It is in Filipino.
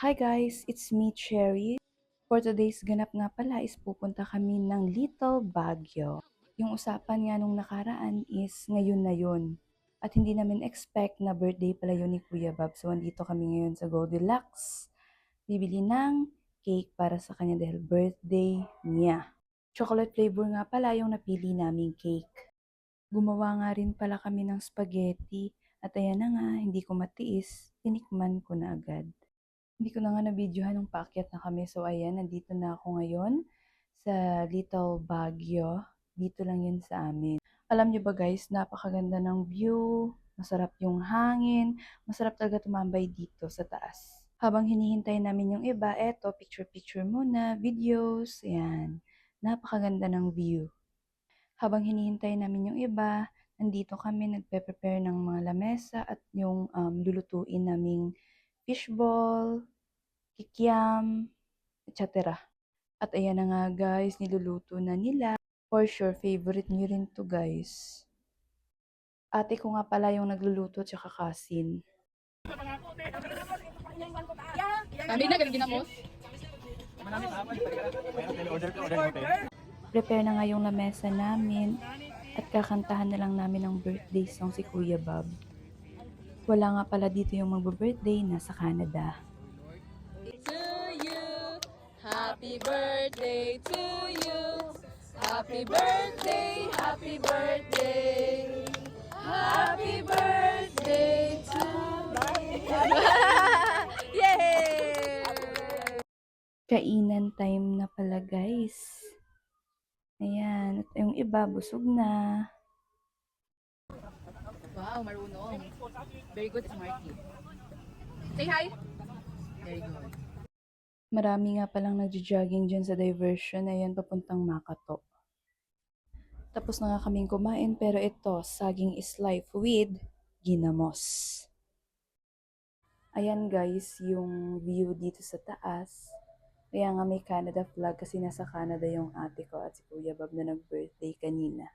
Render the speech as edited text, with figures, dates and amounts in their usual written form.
Hi guys, it's me Cherry. For today's ganap nga pala is pupunta kami ng Little Baguio. Yung usapan nga nung nakaraan is ngayon na yun. At hindi namin expect na birthday pala yun ni Kuya Bob. So andito kami ngayon sa Goldilocks. Bibili ng cake para sa kanya dahil birthday niya. Chocolate flavor nga pala yung napili naming cake. Gumawa nga rin pala kami ng spaghetti. At ayan na nga, hindi ko matiis, tinikman ko na agad. Hindi ko na nga na-videohan nung paakyat na kami. So ayan, nandito na ako ngayon sa Little Baguio. Dito lang yun sa amin. Alam niyo ba guys, napakaganda ng view, masarap yung hangin, masarap talaga tumambay dito sa taas. Habang hinihintay namin yung iba, eto, picture-picture muna, videos, ayan. Napakaganda ng view. Habang hinihintay namin yung iba, nandito kami nagpe-prepare ng mga lamesa at yung lulutuin naming fishball, kikiam, etc. At ayan na nga guys, niluluto na nila. For sure, favorite nyo rin to guys. Ate ko nga pala yung nagluluto tsaka kasin. Kami na ganun ginamos. Prepare na nga yung lamesa namin at kakantahan na lang namin ang birthday song si Kuya Bob. Wala nga pala dito yung magbe-birthday, nasa Canada. To you, happy birthday to you. Happy birthday, happy birthday. Happy birthday to you. Yay! Kainan time na pala guys. Ayan, at yung iba busog na. Wow, marunong. Very good, Smarty. Say hi. Very good. Marami nga palang nagjo-jogging dyan sa diversion. Ayan, papuntang Makato. Tapos na nga kaming kumain, pero ito, saging is life with ginamos. Ayan guys, yung view dito sa taas. Kaya nga may Canada flag kasi nasa Canada yung ate ko at si Kuya Bob na nag-birthday kanina.